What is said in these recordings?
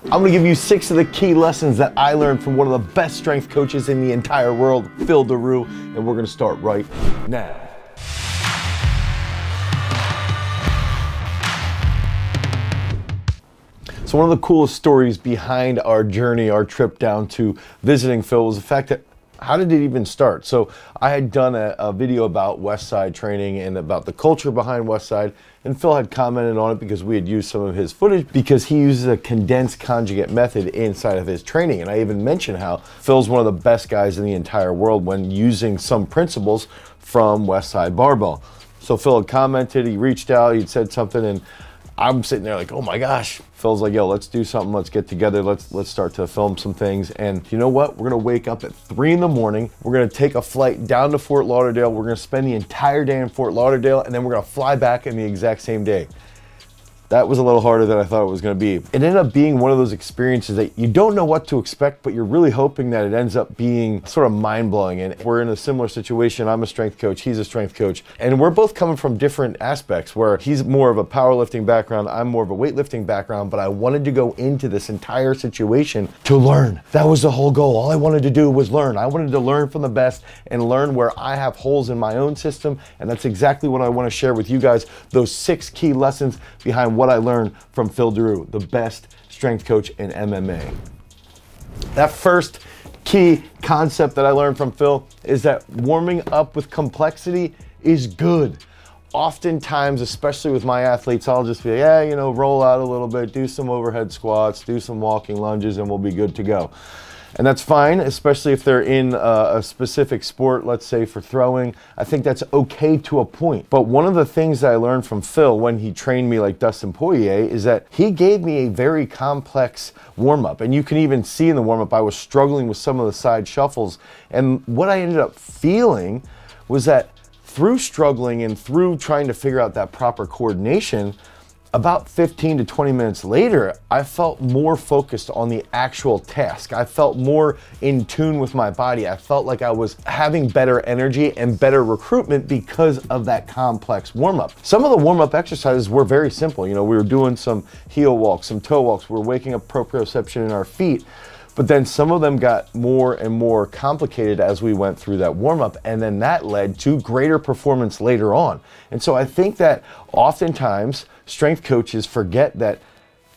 I'm gonna give you 6 of the key lessons that I learned from one of the best strength coaches in the entire world, Phil Daru, and we're gonna start right now. So one of the coolest stories behind our journey, our trip down to visiting Phil, was the fact that how did it even start? So I had done a video about Westside training and about the culture behind Westside, and Phil had commented on it because we had used some of his footage because he uses a condensed conjugate method inside of his training. And I even mentioned how Phil's one of the best guys in the entire world when using some principles from Westside Barbell. So Phil had commented, he reached out, he'd said something, and I'm sitting there like, oh my gosh. Phil's like, yo, let's do something, let's get together, let's start to film some things. And you know what? We're gonna wake up at 3 in the morning, we're gonna take a flight down to Fort Lauderdale, we're gonna spend the entire day in Fort Lauderdale, and then we're gonna fly back in the exact same day. That was a little harder than I thought it was gonna be. It ended up being one of those experiences that you don't know what to expect, but you're really hoping that it ends up being sort of mind-blowing. And we're in a similar situation. I'm a strength coach, he's a strength coach, and we're both coming from different aspects where he's more of a powerlifting background, I'm more of a weightlifting background, but I wanted to go into this entire situation to learn. That was the whole goal. All I wanted to do was learn. I wanted to learn from the best and learn where I have holes in my own system, and that's exactly what I want to share with you guys, those 6 key lessons behind what I learned from Phil Daru, the best strength coach in MMA. That first key concept that I learned from Phil is that warming up with complexity is good. Oftentimes, especially with my athletes, I'll just be like, yeah, you know, roll out a little bit, do some overhead squats, do some walking lunges, and we'll be good to go. And that's fine, especially if they're in a specific sport, let's say for throwing. I think that's okay to a point. But one of the things that I learned from Phil when he trained me like Dustin Poirier is that he gave me a very complex warm-up. And you can even see in the warm-up, I was struggling with some of the side shuffles. And what I ended up feeling was that through struggling and through trying to figure out that proper coordination, about 15 to 20 minutes later, I felt more focused on the actual task. I felt more in tune with my body. I felt like I was having better energy and better recruitment because of that complex warm-up. Some of the warm-up exercises were very simple. You know, we were doing some heel walks, some toe walks. We were waking up proprioception in our feet. But then some of them got more and more complicated as we went through that warm-up, and then that led to greater performance later on. And so I think that oftentimes strength coaches forget that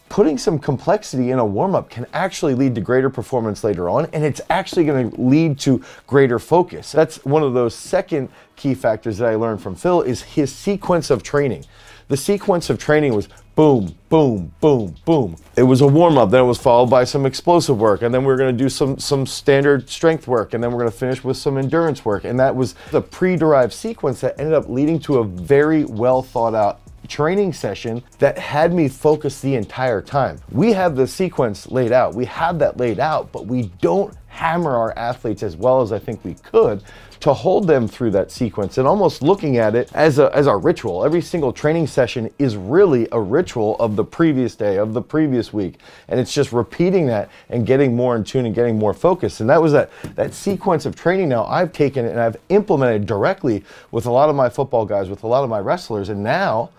putting some complexity in a warm-up can actually lead to greater performance later on, and it's actually going to lead to greater focus. That's one of those second key factors that I learned from Phil is his sequence of training. The sequence of training was boom, boom, boom, boom. It was a warm-up, then it was followed by some explosive work, and then we were gonna do some standard strength work, and then we're gonna finish with some endurance work. And that was the pre-derived sequence that ended up leading to a very well thought out training session that had me focused the entire time. We have the sequence laid out, we have that laid out, but we don't hammer our athletes as well as I think we could to hold them through that sequence, and almost looking at it as a ritual. Every single training session is really a ritual of the previous day, of the previous week, and it's just repeating that and getting more in tune and getting more focused. And that was that sequence of training now I've taken and I've implemented directly with a lot of my football guys, with a lot of my wrestlers, and now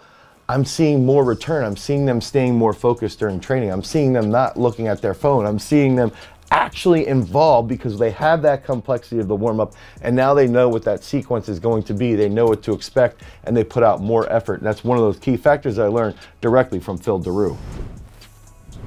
I'm seeing more return. I'm seeing them staying more focused during training. I'm seeing them not looking at their phone. I'm seeing them actually involved because they have that complexity of the warm-up, and now they know what that sequence is going to be. They know what to expect, and they put out more effort. And that's one of those key factors I learned directly from Phil Daru.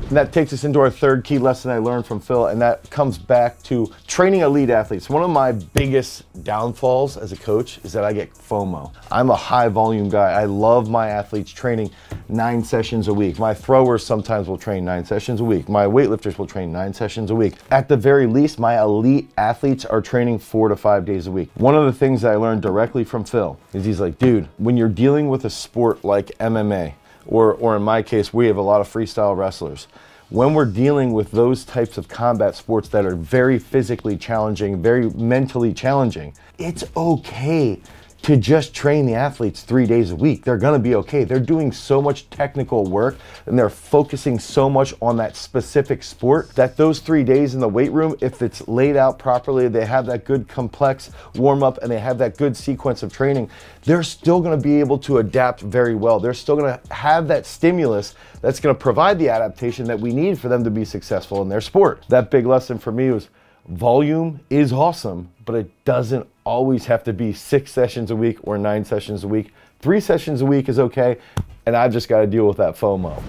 And that takes us into our third key lesson I learned from Phil, and that comes back to training elite athletes. One of my biggest downfalls as a coach is that I get FOMO. I'm a high volume guy. I love my athletes training 9 sessions a week. My throwers sometimes will train 9 sessions a week. My weightlifters will train 9 sessions a week. At the very least, my elite athletes are training 4 to 5 days a week. One of the things that I learned directly from Phil is he's like, dude, when you're dealing with a sport like MMA, or in my case, we have a lot of freestyle wrestlers. When we're dealing with those types of combat sports that are very physically challenging, very mentally challenging, it's okay to just train the athletes 3 days a week. They're gonna be okay. They're doing so much technical work and they're focusing so much on that specific sport that those 3 days in the weight room, if it's laid out properly, they have that good complex warm up and they have that good sequence of training, they're still gonna be able to adapt very well. They're still gonna have that stimulus that's gonna provide the adaptation that we need for them to be successful in their sport. That big lesson for me was volume is awesome, but it doesn't always have to be 6 sessions a week or 9 sessions a week. 3 sessions a week is okay, and I've just got to deal with that FOMO.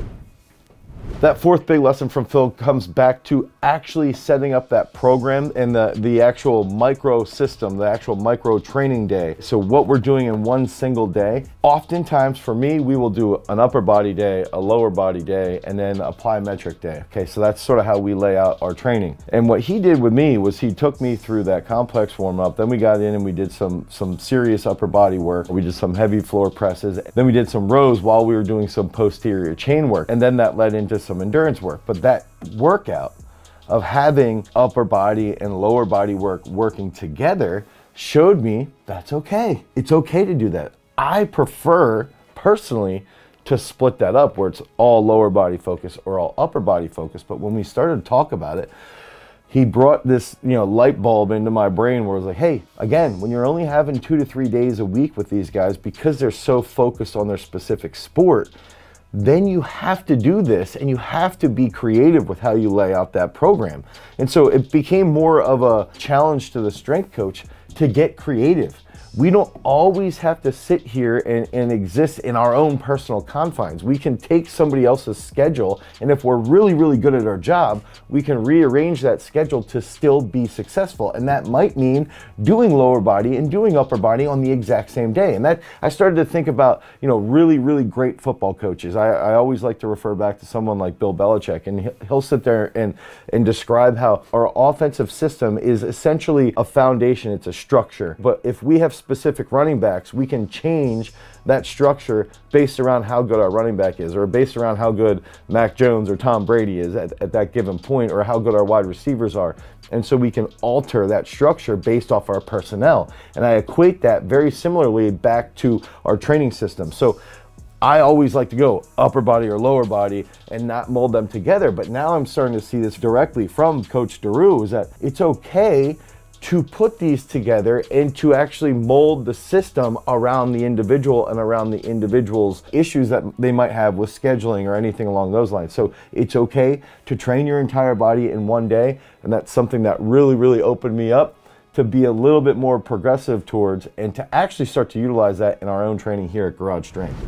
That fourth big lesson from Phil comes back to actually setting up that program and the actual micro system, the actual micro training day. So what we're doing in one single day, oftentimes for me, we will do an upper body day, a lower body day, and then a plyometric day. Okay, so that's sort of how we lay out our training. And what he did with me was he took me through that complex warm up. Then we got in and we did some serious upper body work. We did some heavy floor presses. Then we did some rows while we were doing some posterior chain work. And then that led into some endurance work. But that workout of having upper body and lower body work working together showed me that's okay. It's okay to do that. I prefer personally to split that up where it's all lower body focus or all upper body focus. But when we started to talk about it, he brought this, light bulb into my brain where it was like, hey, again, when you're only having 2 to 3 days a week with these guys, because they're so focused on their specific sport, then you have to do this and you have to be creative with how you lay out that program. And so it became more of a challenge to the strength coach to get creative. We don't always have to sit here and exist in our own personal confines. We can take somebody else's schedule, and if we're really, really good at our job, we can rearrange that schedule to still be successful. And that might mean doing lower body and doing upper body on the exact same day. And that I started to think about, really, really great football coaches. I always like to refer back to someone like Bill Belichick, and he'll sit there and describe how our offensive system is essentially a foundation, it's a structure. But if we have specific running backs, we can change that structure based around how good our running back is, or based around how good Mac Jones or Tom Brady is at that given point, or how good our wide receivers are. And so we can alter that structure based off our personnel. And I equate that very similarly back to our training system. So I always like to go upper body or lower body and not mold them together. But now I'm starting to see this directly from Coach Daru, is that it's okay to put these together and to actually mold the system around the individual and around the individual's issues that they might have with scheduling or anything along those lines. So it's okay to train your entire body in one day, and that's something that really, really opened me up to be a little bit more progressive towards and to actually start to utilize that in our own training here at Garage Strength.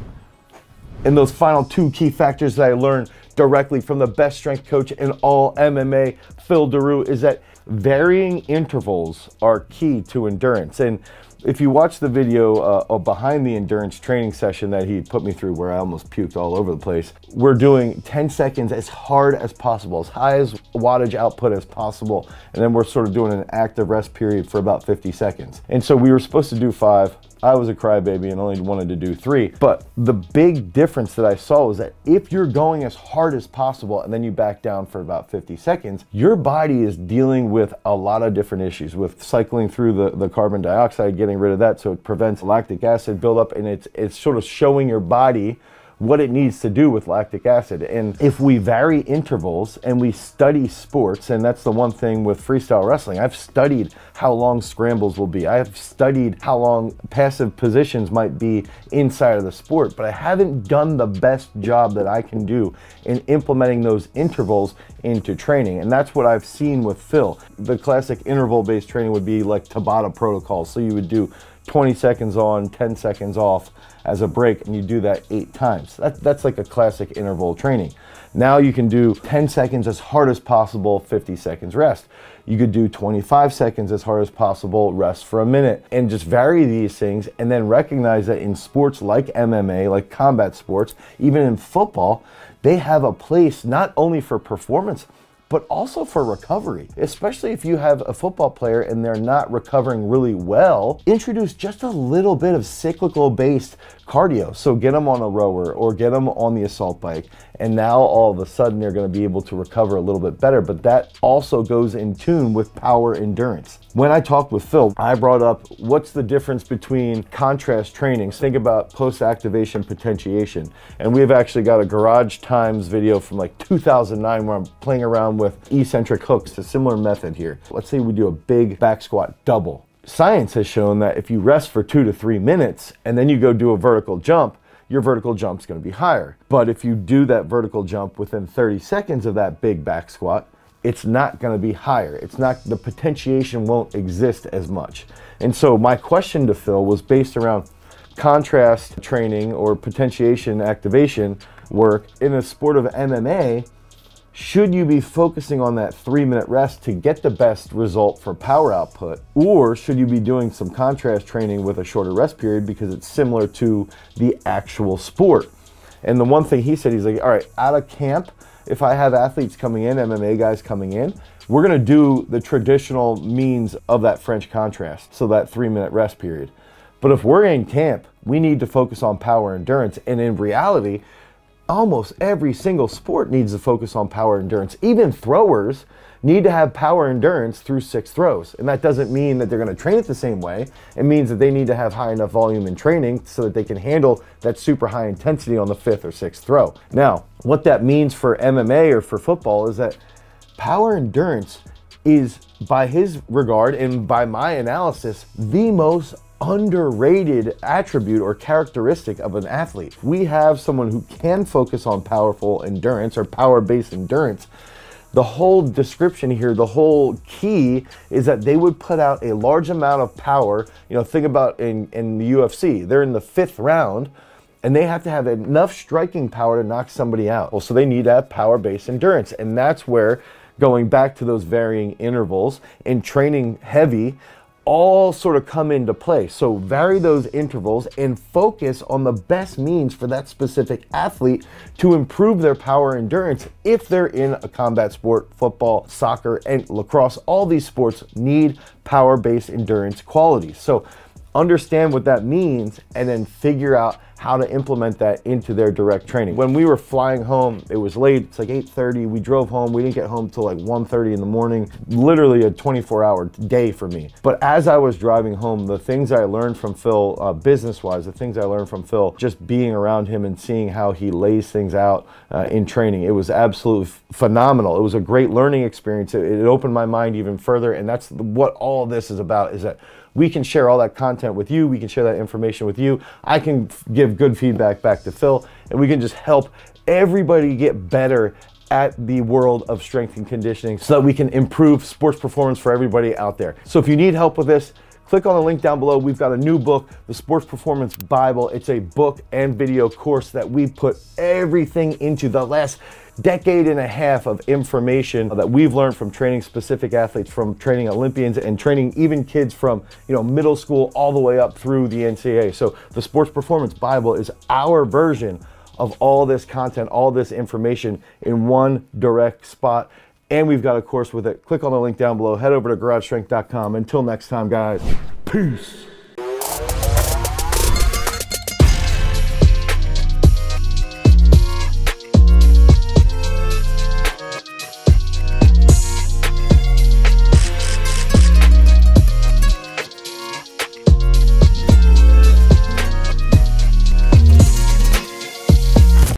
And those final 2 key factors that I learned directly from the best strength coach in all MMA, Phil Daru, is that varying intervals are key to endurance. And if you watch the video behind the endurance training session that he put me through, where I almost puked all over the place, we're doing 10 seconds as hard as possible, as high as wattage output as possible, and then we're sort of doing an active rest period for about 50 seconds. And so we were supposed to do 5. I was a crybaby and only wanted to do 3. But the big difference that I saw was that if you're going as hard as possible and then you back down for about 50 seconds, your body is dealing with a lot of different issues, with cycling through the carbon dioxide, getting rid of that so it prevents lactic acid buildup, and it's sort of showing your body what it needs to do with lactic acid. And if we vary intervals and we study sports, and that's the one thing with freestyle wrestling, I've studied how long scrambles will be. I have studied how long passive positions might be inside of the sport, but I haven't done the best job that I can do in implementing those intervals into training. And that's what I've seen with Phil. The classic interval-based training would be like Tabata protocols. So you would do 20 seconds on, 10 seconds off as a break, and you do that 8 times. That's like a classic interval training. Now you can do 10 seconds as hard as possible, 50 seconds rest. You could do 25 seconds as hard as possible, rest for a minute, and just vary these things, and then recognize that in sports like MMA, like combat sports, even in football, they have a place not only for performance, but also for recovery. Especially if you have a football player and they're not recovering really well, introduce just a little bit of cyclical based cardio. So get them on a rower or get them on the assault bike, and now all of a sudden they're going to be able to recover a little bit better. But that also goes in tune with power endurance. When I talked with Phil, I brought up what's the difference between contrast training. Think about post-activation potentiation. And we've actually got a Garage Times video from like 2009 where I'm playing around with eccentric hooks, a similar method here. Let's say we do a big back squat double. Science has shown that if you rest for 2 to 3 minutes and then you go do a vertical jump, your vertical jump's going to be higher. But if you do that vertical jump within 30 seconds of that big back squat, it's not going to be higher. It's not, the potentiation won't exist as much. And so my question to Phil was based around contrast training or potentiation activation work in the sport of MMA. Should you be focusing on that 3-minute rest to get the best result for power output? Or should you be doing some contrast training with a shorter rest period because it's similar to the actual sport? And the one thing he said, he's like, all right, out of camp, if I have athletes coming in, MMA guys coming in, we're gonna do the traditional means of that French contrast, so that 3-minute rest period. But if we're in camp, we need to focus on power endurance. And in reality, almost every single sport needs to focus on power endurance. Even throwers need to have power endurance through 6 throws. And that doesn't mean that they're going to train it the same way. It means that they need to have high enough volume in training so that they can handle that super high intensity on the 5th or 6th throw. Now, what that means for MMA or for football is that power endurance is, by his regard and by my analysis, the most underrated attribute or characteristic of an athlete. We have someone who can focus on powerful endurance or power-based endurance. The whole description here, the whole key is that they would put out a large amount of power. You know, think about in the UFC, they're in the 5th round and they have to have enough striking power to knock somebody out. Well, so they need to have power-based endurance. And that's where, going back to those varying intervals and training heavy, all sort of come into play. So vary those intervals and focus on the best means for that specific athlete to improve their power endurance if they're in a combat sport. Football, soccer, and lacrosse, all these sports need power-based endurance qualities. So understand what that means and then figure out how to implement that into their direct training. When we were flying home, it was late, it's like 8:30, we drove home, we didn't get home till like 1:30 in the morning, literally a 24-hour day for me. But as I was driving home, the things I learned from Phil, business-wise, the things I learned from Phil, just being around him and seeing how he lays things out in training, it was absolutely phenomenal. It was a great learning experience. It opened my mind even further, and that's what all this is about, is that we can share all that content with you. We can share that information with you. I can give good feedback back to Phil, and we can just help everybody get better at the world of strength and conditioning so that we can improve sports performance for everybody out there. So if you need help with this, click on the link down below. We've got a new book, the Sports Performance Bible. It's a book and video course that we put everything into, the last decade and a half of information that we've learned from training specific athletes, from training Olympians and training even kids from, you know, middle school all the way up through the NCAA. So the Sports Performance Bible is our version of all this content, all this information in one direct spot. And we've got a course with it. Click on the link down below. Head over to garagestrength.com. Until next time, guys. Peace.